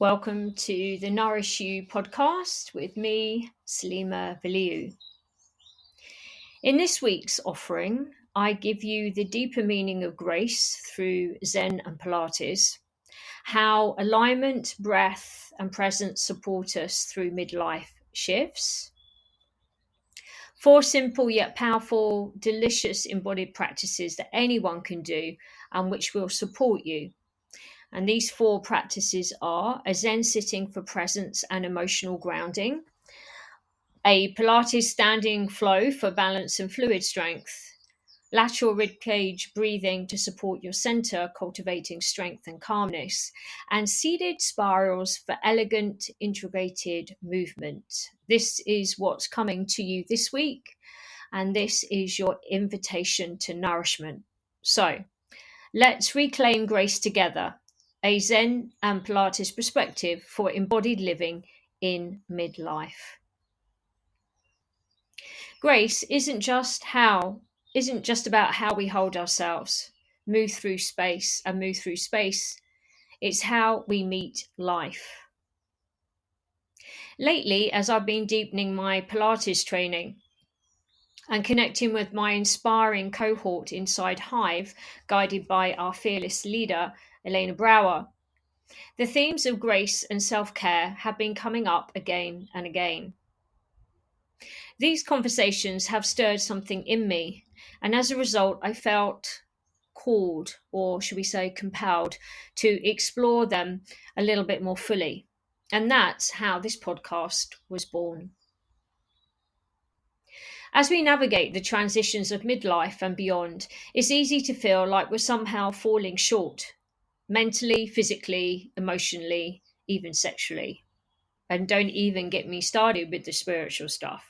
Welcome to the Nourish You podcast with me, Salema. In this week's offering, I give you the deeper meaning of grace through Zen and Pilates, how alignment, breath, and presence support us through midlife shifts. 4 simple yet powerful, delicious embodied practices that anyone can do and which will support you. And these 4 practices are a Zen sitting for presence and emotional grounding, a Pilates standing flow for balance and fluid strength, lateral ribcage breathing to support your center, cultivating strength and calmness, and seated spirals for elegant, integrated movement. This is what's coming to you this week, and this is your invitation to nourishment. So, let's reclaim grace together, a Zen and Pilates perspective for embodied living in midlife. Grace isn't just about how we hold ourselves, move through space. It's how we meet life. Lately, as I've been deepening my Pilates training and connecting with my inspiring cohort inside Hive, guided by our fearless leader, Elena Brower, the themes of grace and self-care have been coming up again and again. These conversations have stirred something in me, and as a result, I felt called, or should we say compelled, to explore them a little bit more fully. And that's how this podcast was born. As we navigate the transitions of midlife and beyond, it's easy to feel like we're somehow falling short, mentally, physically, emotionally, even sexually. And don't even get me started with the spiritual stuff.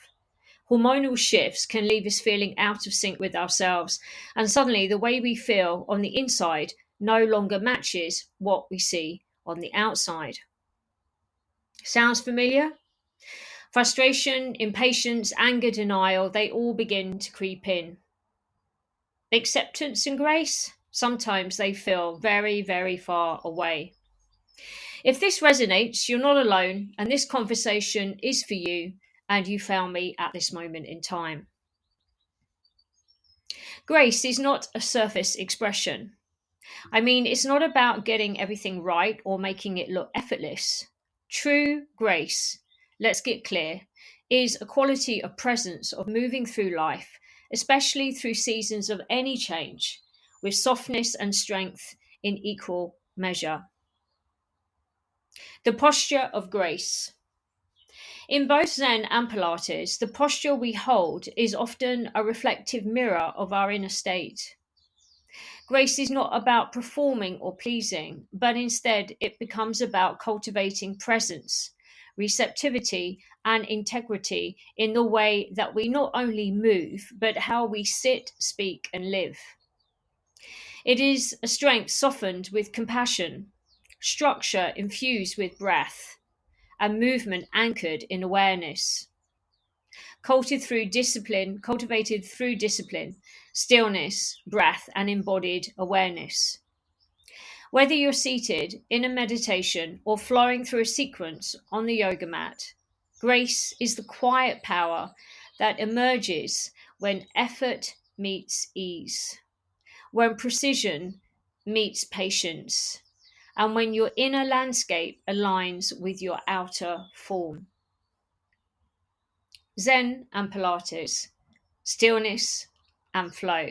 Hormonal shifts can leave us feeling out of sync with ourselves, and suddenly the way we feel on the inside no longer matches what we see on the outside. Sounds familiar? Frustration, impatience, anger, denial, they all begin to creep in. Acceptance and grace, sometimes they feel very, very far away. If this resonates, you're not alone, and this conversation is for you, and you found me at this moment in time. Grace is not a surface expression. I mean, it's not about getting everything right or making it look effortless. True grace, let's get clear, is a quality of presence, of moving through life, especially through seasons of any change, with softness and strength in equal measure. The posture of grace. In both Zen and Pilates, the posture we hold is often a reflective mirror of our inner state. Grace is not about performing or pleasing, but instead it becomes about cultivating presence, receptivity, and integrity in the way that we not only move, but how we sit, speak, and live. It is a strength softened with compassion, structure infused with breath, and movement anchored in awareness. Cultivated through discipline, stillness, breath, and embodied awareness. Whether you're seated in a meditation or flowing through a sequence on the yoga mat, grace is the quiet power that emerges when effort meets ease, when precision meets patience, and when your inner landscape aligns with your outer form. Zen and Pilates, stillness and flow.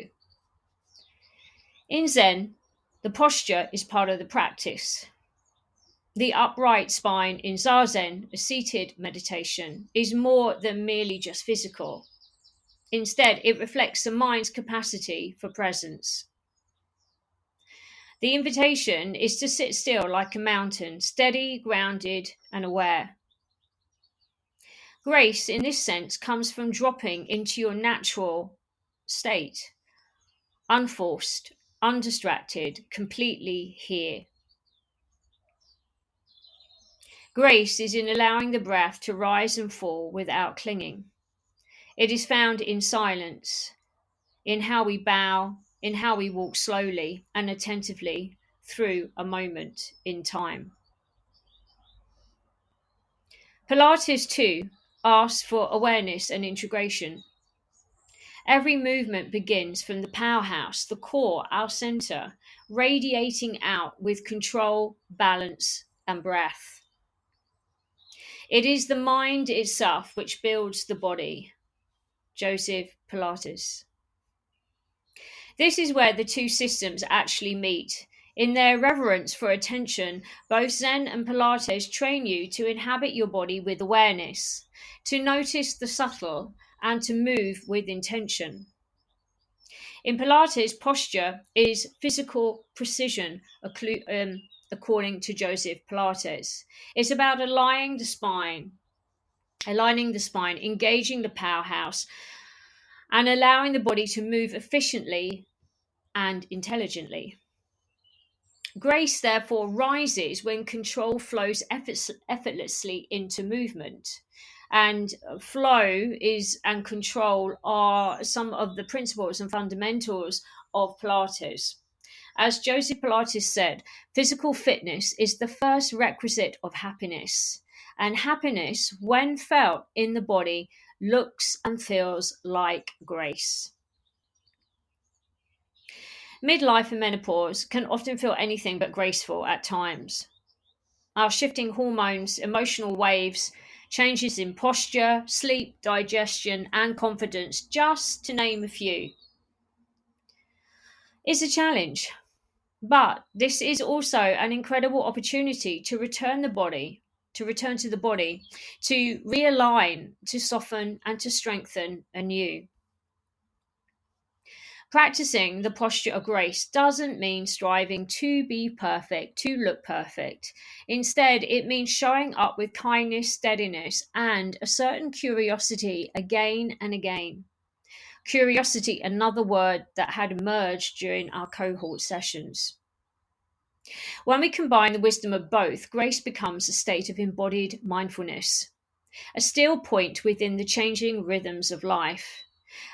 In Zen, the posture is part of the practice. The upright spine in Zazen, a seated meditation, is more than merely just physical. Instead, it reflects the mind's capacity for presence. The invitation is to sit still like a mountain, steady, grounded, and aware. Grace, in this sense, comes from dropping into your natural state, unforced, undistracted, completely here. Grace is in allowing the breath to rise and fall without clinging. It is found in silence, in how we bow, in how we walk slowly and attentively through a moment in time. Pilates 2 asks for awareness and integration. Every movement begins from the powerhouse, the core, our center, radiating out with control, balance, and breath. It is the mind itself which builds the body. Joseph Pilates. This is where the two systems actually meet. In their reverence for attention, both Zen and Pilates train you to inhabit your body with awareness, to notice the subtle, and to move with intention. In Pilates, posture is physical precision, according to Joseph Pilates. It's about aligning the spine, engaging the powerhouse, and allowing the body to move efficiently and intelligently. Grace, therefore, rises when control flows effortlessly into movement. And flow and control are some of the principles and fundamentals of Pilates. As Joseph Pilates said, physical fitness is the first requisite of happiness. And happiness, when felt in the body, looks and feels like grace. Midlife and menopause can often feel anything but graceful at times. Our shifting hormones, emotional waves, changes in posture, sleep, digestion, and confidence, just to name a few, is a challenge. But this is also an incredible opportunity to return to the body, to realign, to soften, and to strengthen anew. Practicing the posture of grace doesn't mean striving to be perfect, to look perfect. Instead, it means showing up with kindness, steadiness, and a certain curiosity again and again. Curiosity, another word that had emerged during our cohort sessions. When we combine the wisdom of both, grace becomes a state of embodied mindfulness, a still point within the changing rhythms of life.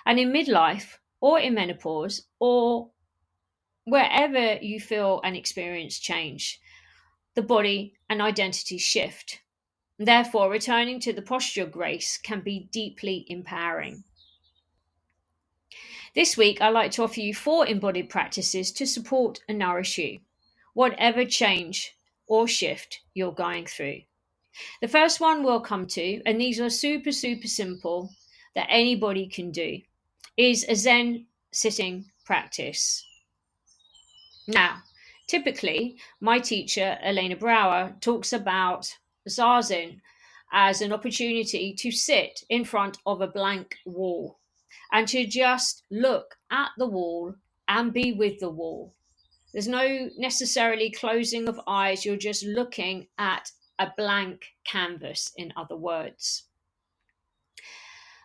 And in midlife, or in menopause, or wherever you feel and experience change, the body and identity shift. Therefore, returning to the posture of grace can be deeply empowering. This week, I'd like to offer you 4 embodied practices to support and nourish you, whatever change or shift you're going through. The first one we'll come to, and these are super, super simple that anybody can do, is a Zen sitting practice. Now, typically, my teacher, Elena Brower, talks about Zazen as an opportunity to sit in front of a blank wall and to just look at the wall and be with the wall. There's no necessarily closing of eyes, you're just looking at a blank canvas, in other words.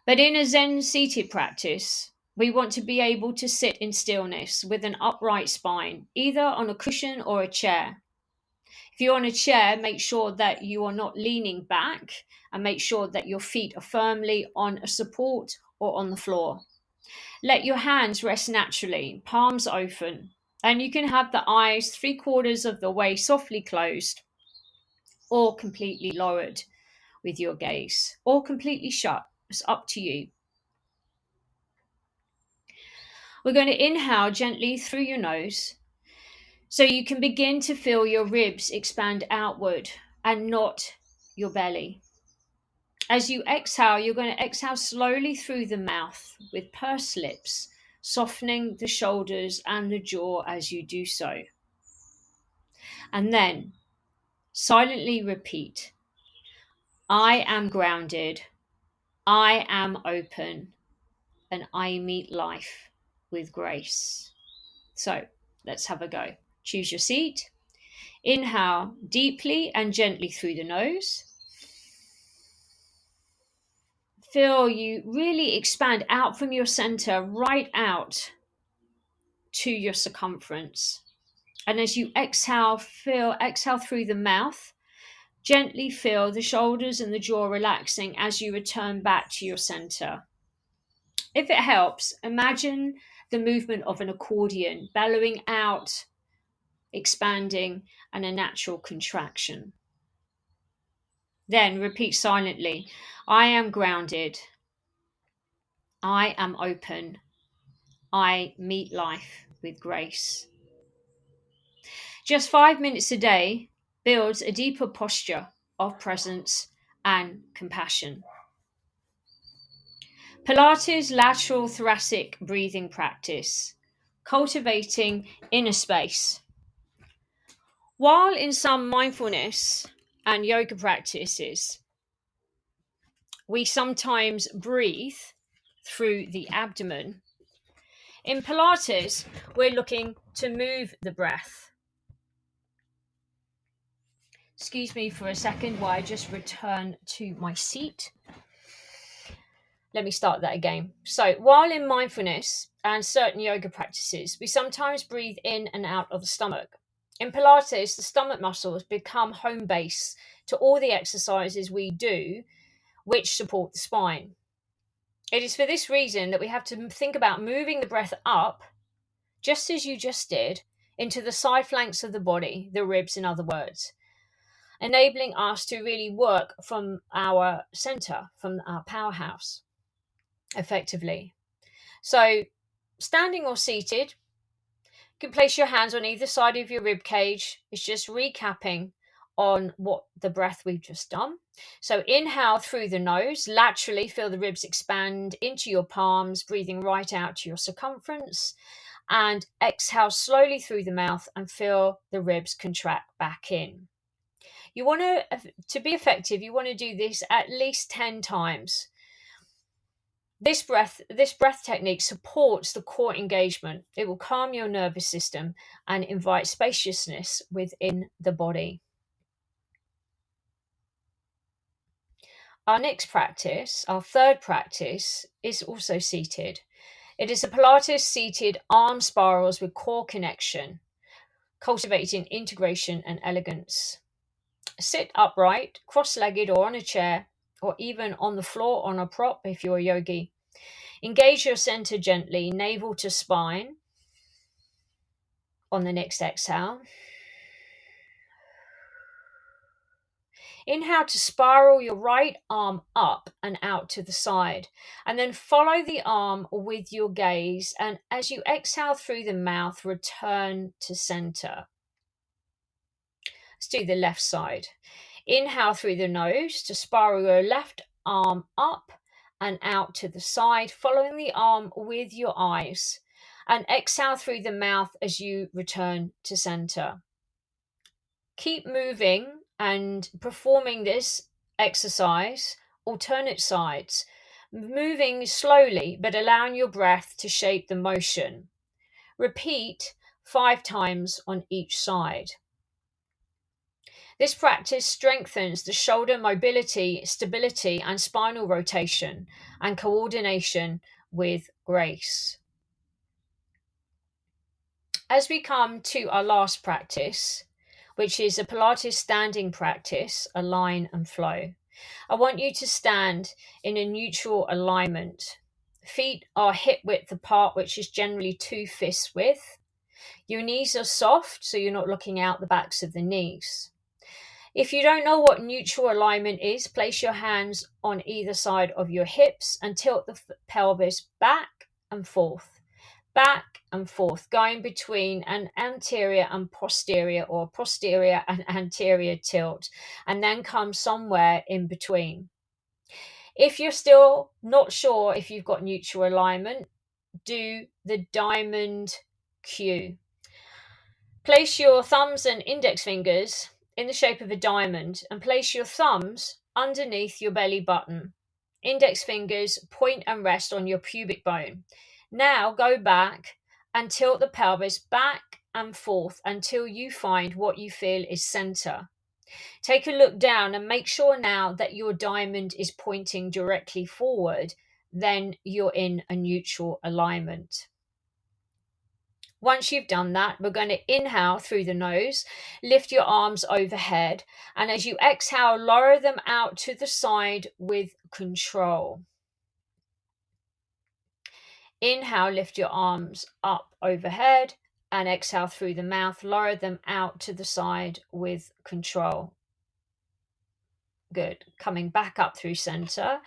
But in a Zen seated practice, we want to be able to sit in stillness with an upright spine, either on a cushion or a chair. If you're on a chair, make sure that you are not leaning back and make sure that your feet are firmly on a support or on the floor. Let your hands rest naturally, palms open, and you can have the eyes 3/4 of the way softly closed or completely lowered with your gaze, or completely shut. It's up to you. We're going to inhale gently through your nose so you can begin to feel your ribs expand outward and not your belly. As you exhale, you're going to exhale slowly through the mouth with pursed lips, softening the shoulders and the jaw as you do so. And then silently repeat, I am grounded, I am open, and I meet life with grace. So let's have a go. Choose your seat. Inhale deeply and gently through the nose. Feel you really expand out from your center, right out to your circumference. And as you exhale through the mouth. Gently feel the shoulders and the jaw relaxing as you return back to your center. If it helps, imagine the movement of an accordion, bellowing out, expanding, and a natural contraction. Then repeat silently, I am grounded. I am open. I meet life with grace. Just 5 minutes a day builds a deeper posture of presence and compassion. Pilates lateral thoracic breathing practice, cultivating inner space. While in some mindfulness and yoga practices, we sometimes breathe through the abdomen, in Pilates, we're looking to move the breath. Excuse me for a second while I just return to my seat. Let me start that again. So, while in mindfulness and certain yoga practices, we sometimes breathe in and out of the stomach. In Pilates, the stomach muscles become home base to all the exercises we do, which support the spine. It is for this reason that we have to think about moving the breath up, just as you just did, into the side flanks of the body, the ribs, in other words, enabling us to really work from our center, from our powerhouse, effectively. So, standing or seated, you can place your hands on either side of your rib cage. It's just recapping on what the breath we've just done. So, inhale through the nose, laterally feel the ribs expand into your palms, breathing right out to your circumference. And exhale slowly through the mouth and feel the ribs contract back in. You want to be effective, you want to do this at least 10 times. This breath technique supports the core engagement. It will calm your nervous system and invite spaciousness within the body. Our next practice, our third practice, is also seated. It is a Pilates seated arm spirals with core connection, cultivating integration and elegance. Sit upright, cross-legged or on a chair, or even on the floor on a prop if you're a yogi. Engage your center gently, navel to spine. On the next exhale, inhale to spiral your right arm up and out to the side, and then follow the arm with your gaze, and as you exhale through the mouth, return to center. Let's do the left side. Inhale through the nose to spiral your left arm up and out to the side, following the arm with your eyes, and exhale through the mouth as you return to center. Keep moving and performing this exercise, alternate sides, moving slowly but allowing your breath to shape the motion. Repeat 5 times on each side. This practice strengthens the shoulder mobility, stability, and spinal rotation and coordination with grace. As we come to our last practice, which is a Pilates standing practice, align and flow, I want you to stand in a neutral alignment. Feet are hip width apart, which is generally 2 fists width. Your knees are soft, so you're not looking out the backs of the knees. If you don't know what neutral alignment is, place your hands on either side of your hips and tilt the pelvis back and forth, going between an anterior and posterior, or posterior and anterior tilt, and then come somewhere in between. If you're still not sure if you've got neutral alignment, do the diamond cue. Place your thumbs and index fingers in the shape of a diamond and place your thumbs underneath your belly button. Index fingers point and rest on your pubic bone. Now go back and tilt the pelvis back and forth until you find what you feel is center. Take a look down and make sure now that your diamond is pointing directly forward. Then you're in a neutral alignment. Once you've done that, we're going to inhale through the nose, lift your arms overhead, and as you exhale, lower them out to the side with control. Inhale, lift your arms up overhead, and exhale through the mouth, lower them out to the side with control. Good. Coming back up through center.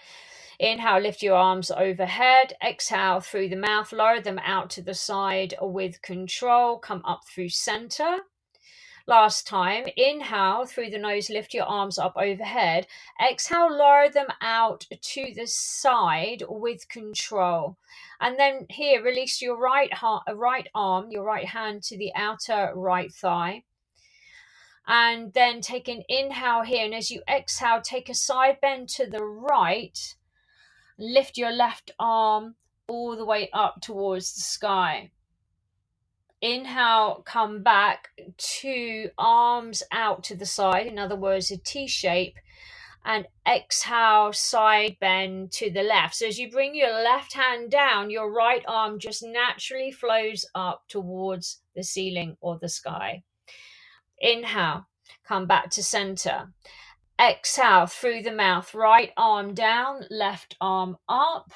Inhale, lift your arms overhead. Exhale through the mouth, lower them out to the side with control. Come up through center. Last time, inhale through the nose, lift your arms up overhead. Exhale, lower them out to the side with control. And then here, release your right arm, your right hand to the outer right thigh. And then take an inhale here. And as you exhale, take a side bend to the right. Lift your left arm all the way up towards the sky. Inhale, come back, two arms out to the side, in other words, a T shape, and exhale, side bend to the left. So as you bring your left hand down, your right arm just naturally flows up towards the ceiling or the sky. Inhale, come back to center. Exhale through the mouth, right arm down, left arm up.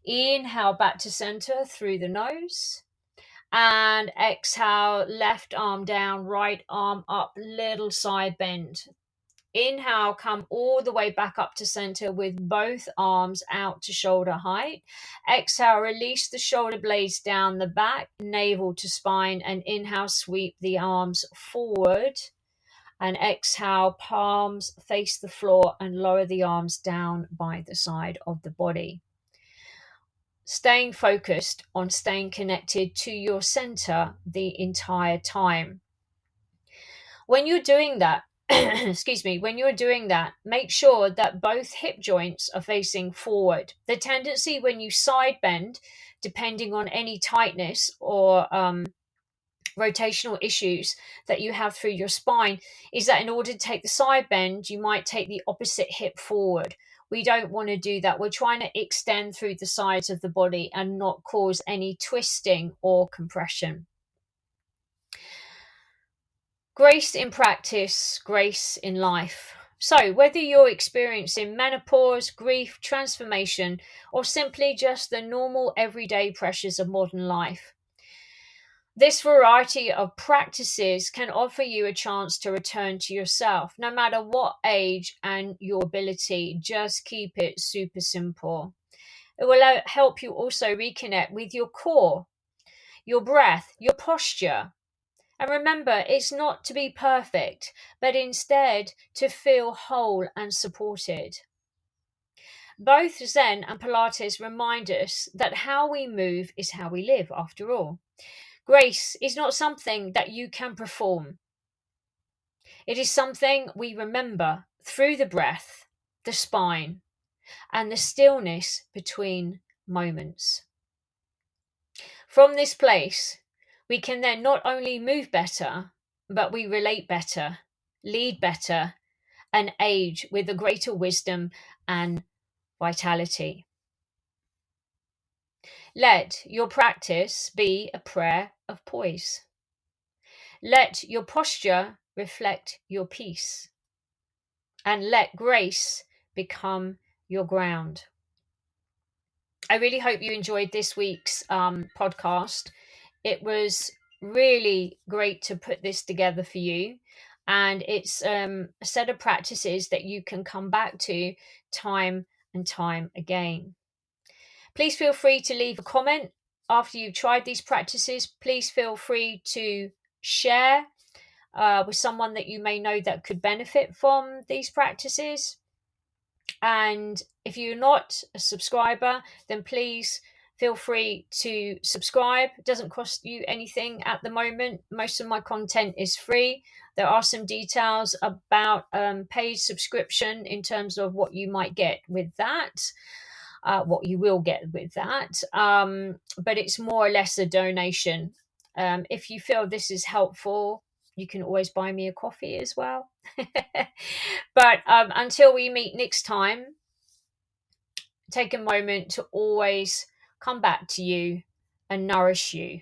Inhale back to center through the nose. And exhale, left arm down, right arm up, little side bend. Inhale, come all the way back up to center with both arms out to shoulder height. Exhale, release the shoulder blades down the back, navel to spine, and inhale, sweep the arms forward. And exhale, palms face the floor and lower the arms down by the side of the body. Staying focused on staying connected to your center the entire time. When you're doing that, when you're doing that, make sure that both hip joints are facing forward. The tendency when you side bend, depending on any tightness or rotational issues that you have through your spine, is that in order to take the side bend, you might take the opposite hip forward. We don't want to do that. We're trying to extend through the sides of the body and not cause any twisting or compression. Grace in practice, grace in life. So whether you're experiencing menopause, grief, transformation, or simply just the normal everyday pressures of modern life, this variety of practices can offer you a chance to return to yourself, no matter what age and your ability. Just keep it super simple. It will help you also reconnect with your core, your breath, your posture. And remember, it's not to be perfect, but instead to feel whole and supported. Both Zen and Pilates remind us that how we move is how we live, after all. Grace is not something that you can perform. It is something we remember through the breath, the spine, and the stillness between moments. From this place, we can then not only move better, but we relate better, lead better, and age with a greater wisdom and vitality. Let your practice be a prayer of poise. Let your posture reflect your peace. And let grace become your ground. I really hope you enjoyed this week's podcast. It was really great to put this together for you. And it's a set of practices that you can come back to time and time again. Please feel free to leave a comment after you've tried these practices. Please feel free to share with someone that you may know that could benefit from these practices. And if you're not a subscriber, then please feel free to subscribe. It doesn't cost you anything at the moment. Most of my content is free. There are some details about paid subscription in terms of what you might get with that. What you will get with that, but it's more or less a donation. If you feel this is helpful, you can always buy me a coffee as well. But until we meet next time, take a moment to always come back to you and nourish you.